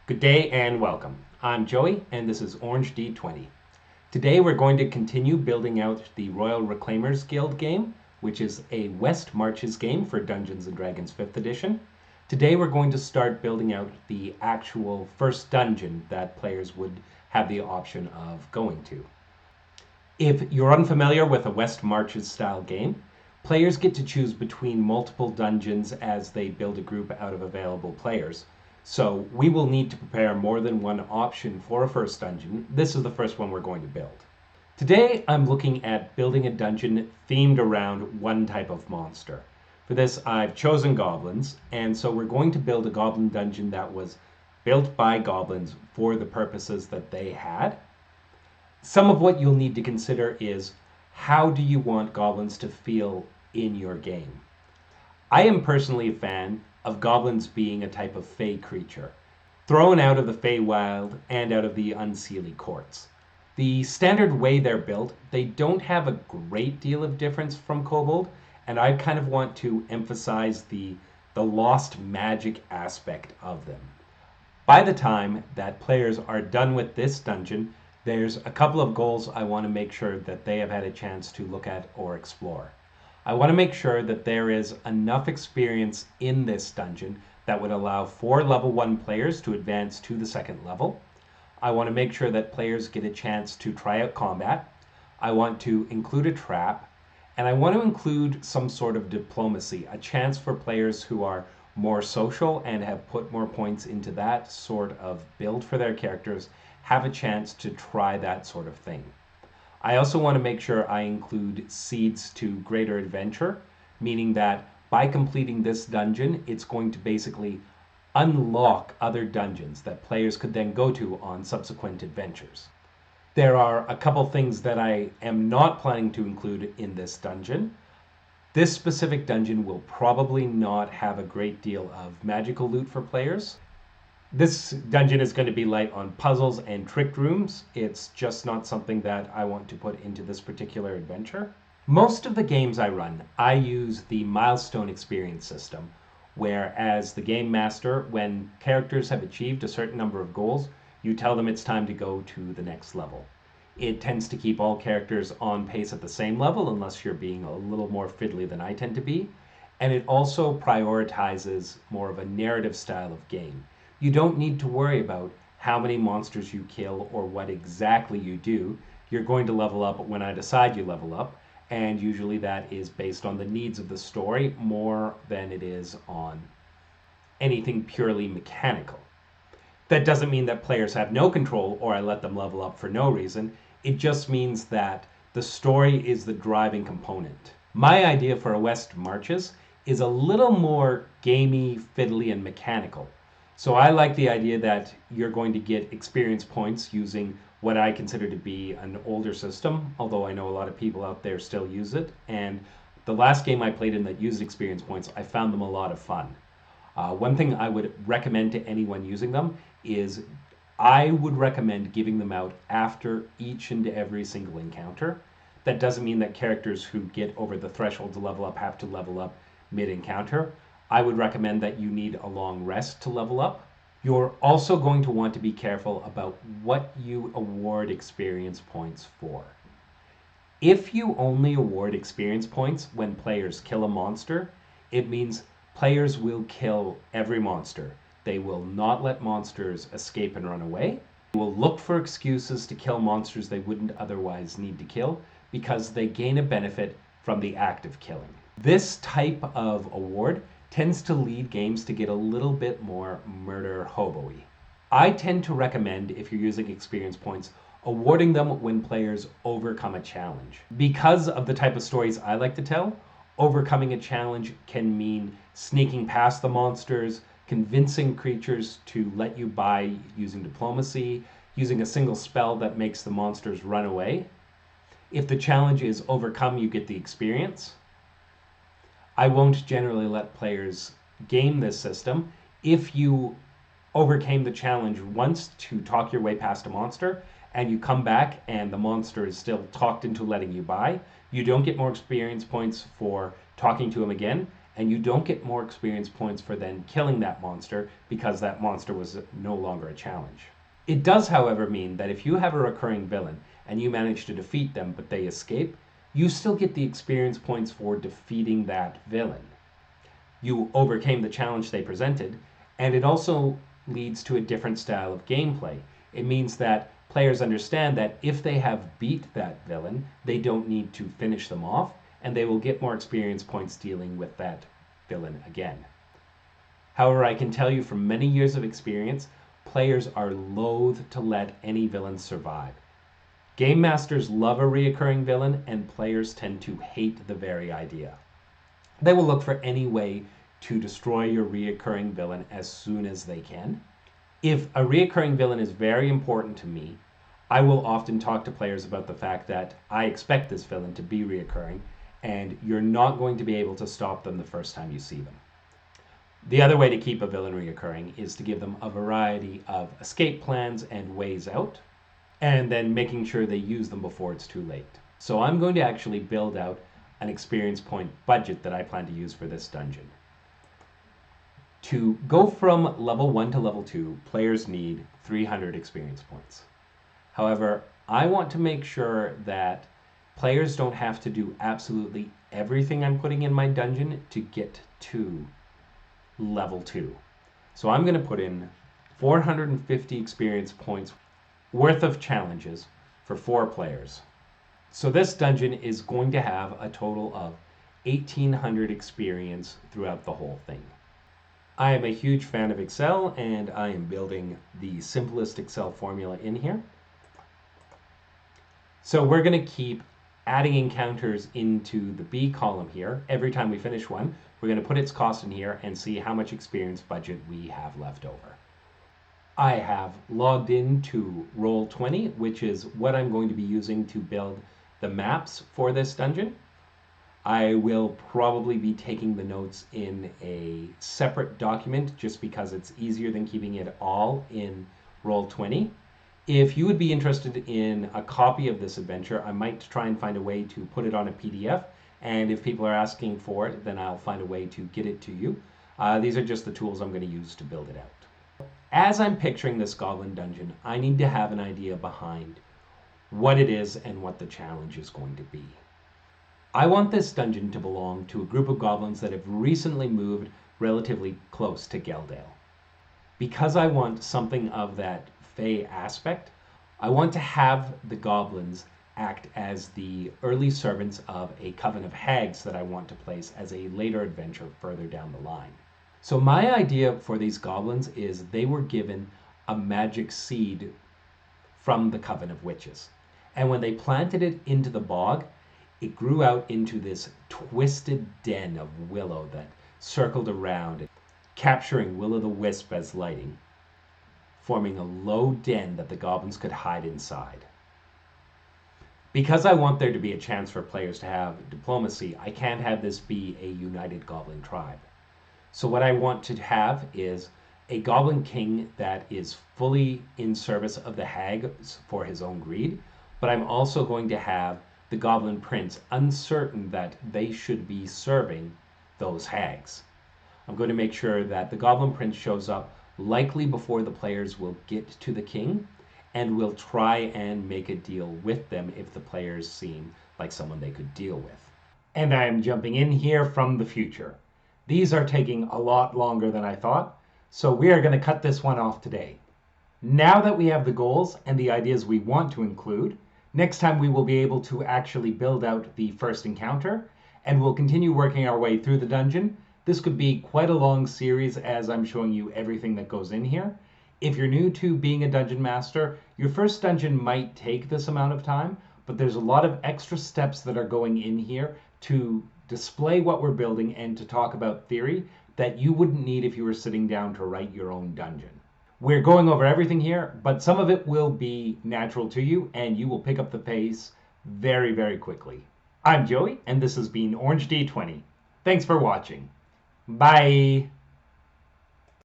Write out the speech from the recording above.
Good day and welcome. I'm Joey and this is Orange D20. Today we're going to continue building out the Royal Reclaimers Guild game, which is a West Marches game for Dungeons & Dragons 5th edition. Today we're going to start building out the actual first dungeon that players would have the option of going to. If you're unfamiliar with a West Marches style game, players get to choose between multiple dungeons as they build a group out of available players. So we will need to prepare more than one option for a first dungeon. This is the first one we're going to build. Today I'm looking at building a dungeon themed around one type of monster. For this I've chosen goblins, and so we're going to build a goblin dungeon that was built by goblins for the purposes that they had. Some of what you'll need to consider is, how do you want goblins to feel in your game? I am personally a fan of goblins being a type of fey creature, thrown out of the Feywild and out of the Unseelie courts. The standard way they're built, they don't have a great deal of difference from kobold, and I kind of want to emphasize the lost magic aspect of them. By the time that players are done with this dungeon, there's a couple of goals I want to make sure that they have had a chance to look at or explore. I want to make sure that there is enough experience in this dungeon that would allow 4 level 1 players to advance to the second level. I want to make sure that players get a chance to try out combat. I want to include a trap, and I want to include some sort of diplomacy, a chance for players who are more social and have put more points into that sort of build for their characters have a chance to try that sort of thing. I also want to make sure I include seeds to greater adventure, meaning that by completing this dungeon, it's going to basically unlock other dungeons that players could then go to on subsequent adventures. There are a couple things that I am not planning to include in this dungeon. This specific dungeon will probably not have a great deal of magical loot for players. This dungeon is going to be light on puzzles and trick rooms. It's just not something that I want to put into this particular adventure. Most of the games I run, I use the milestone experience system, where as the game master, when characters have achieved a certain number of goals, you tell them it's time to go to the next level. It tends to keep all characters on pace at the same level, unless you're being a little more fiddly than I tend to be. And it also prioritizes more of a narrative style of game. You don't need to worry about how many monsters you kill or what exactly you do. You're going to level up when I decide you level up, and usually that is based on the needs of the story more than it is on anything purely mechanical. That doesn't mean that players have no control or I let them level up for no reason. It just means that the story is the driving component. My idea for a West Marches is a little more gamey, fiddly, and mechanical. So I like the idea that you're going to get experience points using what I consider to be an older system, although I know a lot of people out there still use it. And the last game I played in that used experience points, I found them a lot of fun. One thing I would recommend to anyone using them is I would recommend giving them out after each and every single encounter. That doesn't mean that characters who get over the threshold to level up have to level up mid-encounter. I would recommend that you need a long rest to level up. You're also going to want to be careful about what you award experience points for. If you only award experience points when players kill a monster, it means players will kill every monster. They will not let monsters escape and run away. They will look for excuses to kill monsters they wouldn't otherwise need to kill because they gain a benefit from the act of killing. This type of award tends to lead games to get a little bit more murder hobo-y. I tend to recommend, if you're using experience points, awarding them when players overcome a challenge. Because of the type of stories I like to tell, overcoming a challenge can mean sneaking past the monsters, convincing creatures to let you by using diplomacy, using a single spell that makes the monsters run away. If the challenge is overcome, you get the experience. I won't generally let players game this system. If you overcame the challenge once to talk your way past a monster, and you come back and the monster is still talked into letting you by, you don't get more experience points for talking to him again, and you don't get more experience points for then killing that monster because that monster was no longer a challenge. It does, however, mean that if you have a recurring villain and you manage to defeat them but they escape, you still get the experience points for defeating that villain. You overcame the challenge they presented, and it also leads to a different style of gameplay. It means that players understand that if they have beat that villain, they don't need to finish them off, and they will get more experience points dealing with that villain again. However, I can tell you from many years of experience, players are loath to let any villains survive. Game masters love a reoccurring villain, and players tend to hate the very idea. They will look for any way to destroy your reoccurring villain as soon as they can. If a reoccurring villain is very important to me, I will often talk to players about the fact that I expect this villain to be reoccurring, and you're not going to be able to stop them the first time you see them. The other way to keep a villain reoccurring is to give them a variety of escape plans and ways out, and then making sure they use them before it's too late. So I'm going to actually build out an experience point budget that I plan to use for this dungeon. To go from level 1 to level 2, players need 300 experience points. However, I want to make sure that players don't have to do absolutely everything I'm putting in my dungeon to get to level 2. So I'm going to put in 450 experience points worth of challenges for 4 players. So this dungeon is going to have a total of 1,800 experience throughout the whole thing. I am a huge fan of Excel, and I am building the simplest Excel formula in here. So we're going to keep adding encounters into the B column here. Every time we finish one, we're going to put its cost in here and see how much experience budget we have left over. I have logged into Roll20, which is what I'm going to be using to build the maps for this dungeon. I will probably be taking the notes in a separate document just because it's easier than keeping it all in Roll20. If you would be interested in a copy of this adventure, I might try and find a way to put it on a PDF, and if people are asking for it, then I'll find a way to get it to you. These are just the tools I'm going to use to build it out. As I'm picturing this Goblin dungeon, I need to have an idea behind what it is and what the challenge is going to be. I want this dungeon to belong to a group of goblins that have recently moved relatively close to Geldale. Because I want something of that Fey aspect, I want to have the goblins act as the early servants of a coven of hags that I want to place as a later adventure further down the line. So my idea for these goblins is they were given a magic seed from the coven of witches. And when they planted it into the bog, it grew out into this twisted den of willow that circled around it, capturing will-o'-the-wisp as lighting, forming a low den that the goblins could hide inside. Because I want there to be a chance for players to have diplomacy, I can't have this be a united goblin tribe. So what I want to have is a goblin king that is fully in service of the hags for his own greed, but I'm also going to have the goblin prince uncertain that they should be serving those hags. I'm going to make sure that the goblin prince shows up likely before the players will get to the king, and will try and make a deal with them if the players seem like someone they could deal with. And I am jumping in here from the future. These are taking a lot longer than I thought, so we are going to cut this one off today. Now that we have the goals and the ideas we want to include, next time we will be able to actually build out the first encounter, and we'll continue working our way through the dungeon. This could be quite a long series as I'm showing you everything that goes in here. If you're new to being a dungeon master, your first dungeon might take this amount of time, but there's a lot of extra steps that are going in here to display what we're building and to talk about theory that you wouldn't need if you were sitting down to write your own dungeon. We're going over everything here, but some of it will be natural to you and you will pick up the pace very, very quickly. I'm Joey, and this has been Orange D20. Thanks for watching. Bye!